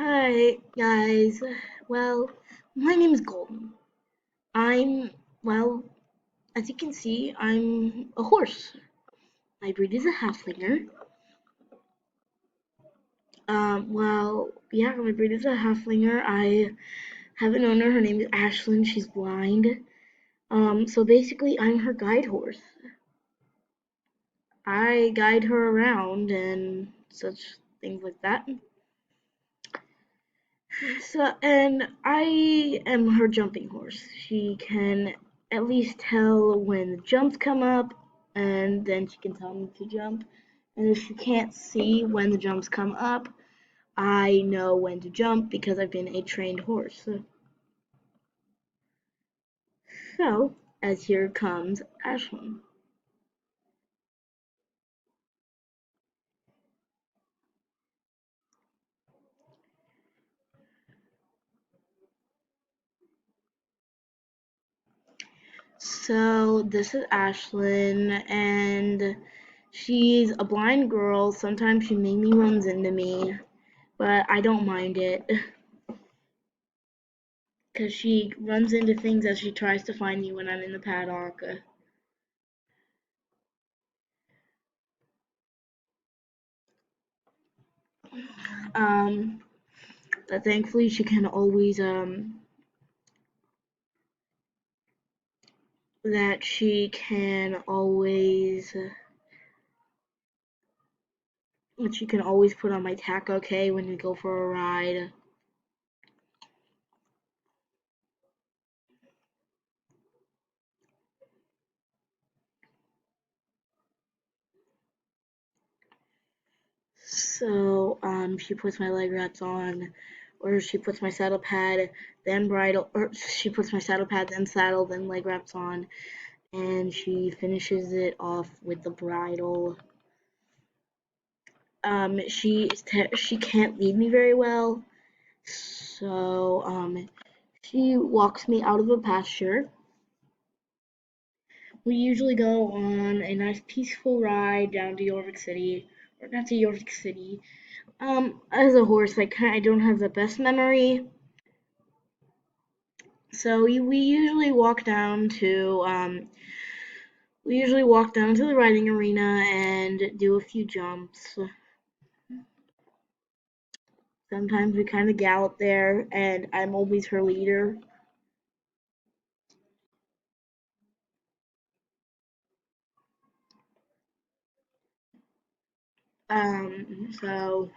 Hi, guys. Well, my name is Golden. I'm, well, as you can see, I'm a horse. My breed is a Halflinger. Yeah, my breed is a Halflinger. I have an owner. Her name is Ashlyn. She's blind. So basically, I'm her guide horse. I guide her around and such things like that. And I am her jumping horse. She can at least tell when the jumps come up, and then she can tell me to jump. And if she can't see when the jumps come up, I know when to jump because I've been a trained horse. So, as here comes Ashlyn. So, this is Ashlyn, and she's a blind girl. Sometimes she mainly runs into me, but I don't mind it. Because she runs into things as she tries to find me when I'm in the paddock. Um, but thankfully she can always that she can always put on my tack okay when we go for a ride. So she puts my leg wraps on, or she puts my saddle pad, then bridle, or she puts my saddle pad, then saddle, then leg wraps on, and she finishes it off with the bridle. She can't lead me very well, so she walks me out of a pasture. We usually go on a nice peaceful ride down to York City, or not to York City. As a horse, I don't have the best memory, so we usually walk down to the riding arena and do a few jumps. Sometimes we kind of gallop there, and I'm always her leader. So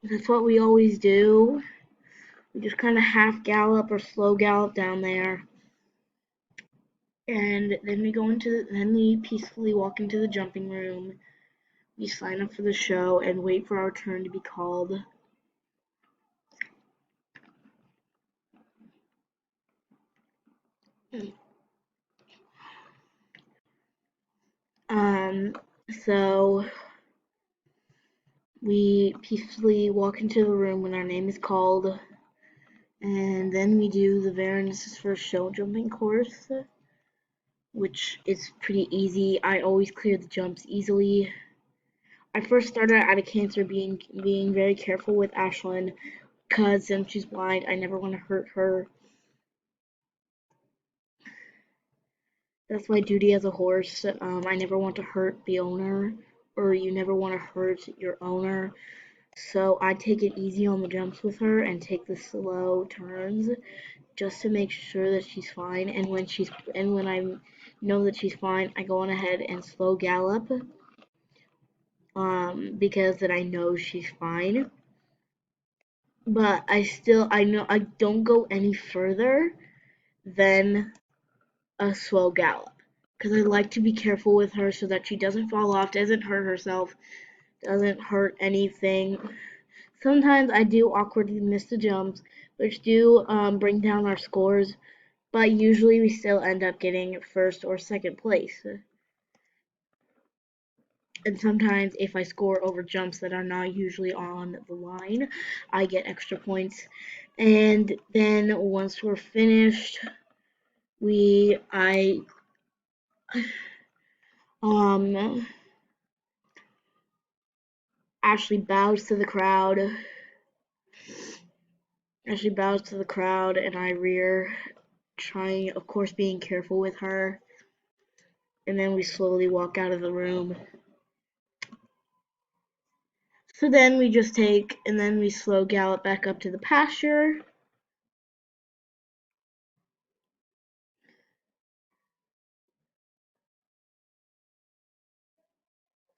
that's what we always do. We just kind of half gallop or slow gallop down there, and then we peacefully walk into the jumping room. We sign up for the show and wait for our turn to be called. Um, so we peacefully walk into the room when our name is called, and then we do the Varanus' first show jumping course, which is pretty easy. I always clear the jumps easily. I first started out of cancer being very careful with Ashlyn because since she's blind, I never want to hurt her. That's my duty as a horse. I never want to hurt the owner, or you never want to hurt your owner. So I take it easy on the jumps with her and take the slow turns just to make sure that she's fine. And when I know that she's fine, I go on ahead and slow gallop. Because then I know she's fine. But I know I don't go any further than a slow gallop because I like to be careful with her so that she doesn't fall off, doesn't hurt herself, doesn't hurt anything. Sometimes I do awkwardly miss the jumps, which do bring down our scores, but usually we still end up getting first or second place. And sometimes if I score over jumps that are not usually on the line, I get extra points. And then once we're finished, we I um Ashley bows to the crowd as she bows to the crowd and I rear, trying, of course, being careful with her. And then we slowly walk out of the room. So then we just take, and then we slow gallop back up to the pasture.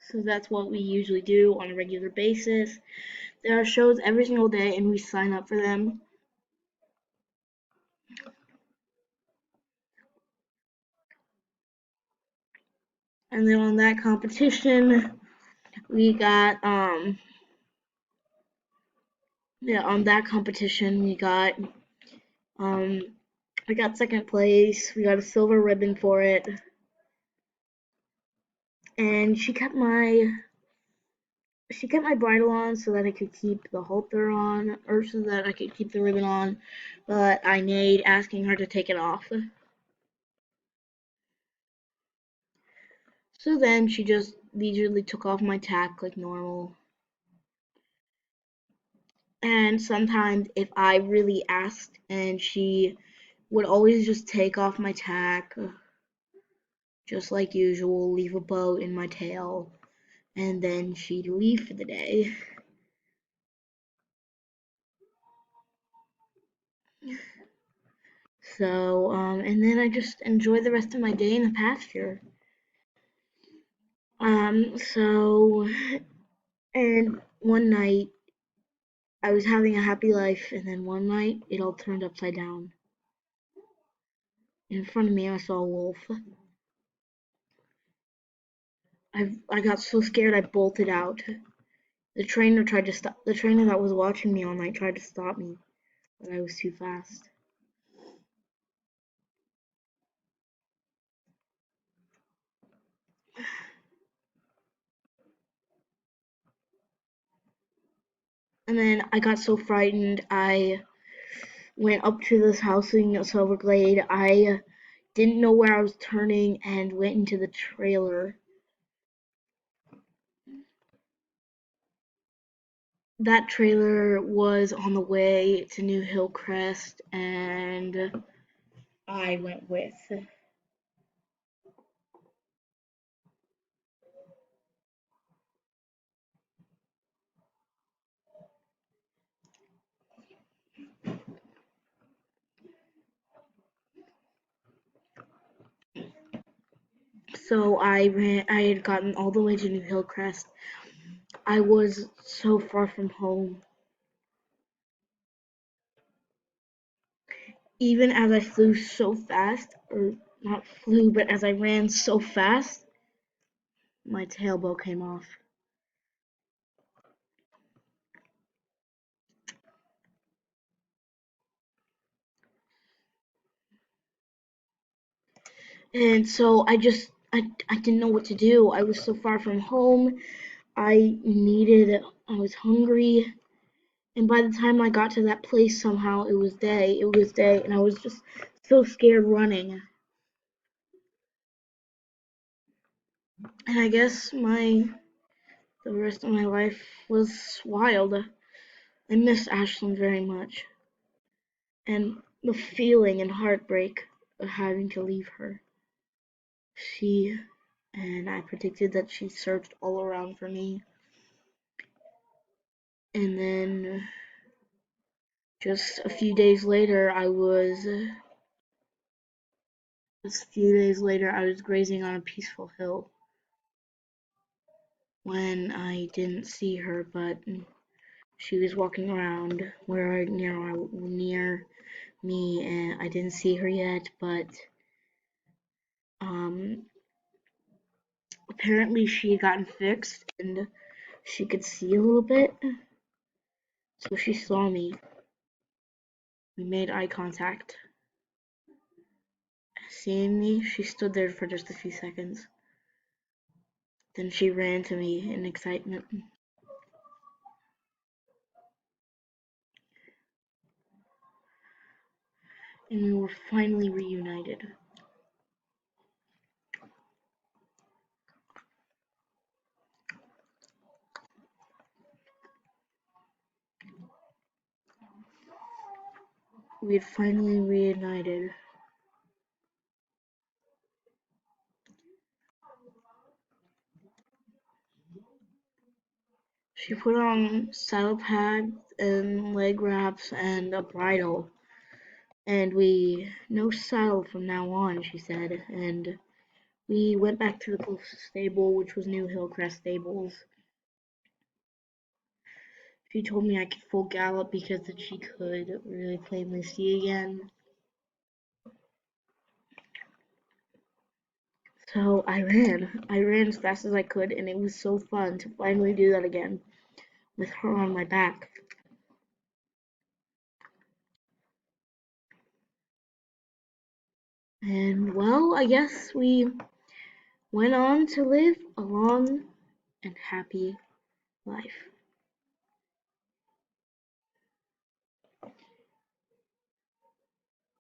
So that's what we usually do on a regular basis. There are shows every single day, and we sign up for them. And then on that competition, we got on that competition um we got second place. We got a silver ribbon for it, and she kept my bridle on so that I could keep the halter on, or so that I could keep the ribbon on, but I neighed, asking her to take it off. So then she just leisurely took off my tack like normal. And sometimes if I really asked, and she would always just take off my tack, just like usual, leave a bow in my tail, and then she'd leave for the day. So, and then I just enjoy the rest of my day in the pasture. So, and one night I was having a happy life, and then one night it all turned upside down. In front of me, I saw a wolf. I got so scared I bolted out. The trainer tried to stop. The trainer that was watching me all night tried to stop me, but I was too fast. And then I got so frightened, I went up to this house in Silverglade. I didn't know where I was turning and went into the trailer. That trailer was on the way to New Hillcrest, and I went with. So I had gotten all the way to New Hillcrest. I was so far from home. Even as I flew so fast, or not flew, but as I ran so fast, my tailbow came off. And so I didn't know what to do. I was so far from home. I was hungry. And by the time I got to that place, somehow it was day. It was day, and I was just so scared running. And I guess the rest of my life was wild. I miss Ashlyn very much. And the feeling and heartbreak of having to leave her. She and I predicted that she searched all around for me. And then just a few days later, I was grazing on a peaceful hill when I didn't see her, but she was walking around near me, and I didn't see her yet, but um, apparently she had gotten fixed and she could see a little bit, so she saw me. We made eye contact. Seeing me, she stood there for just a few seconds. Then she ran to me in excitement. And we were finally reunited. we had finally reunited. She put on saddle pads and leg wraps and a bridle, and we no saddle from now on, she said, and we went back to the closest stable, which was New Hillcrest Stables. She told me I could full gallop because that she could really plainly see again. So I ran as fast as I could, and it was so fun to finally do that again with her on my back. And well, I guess we went on to live a long and happy life.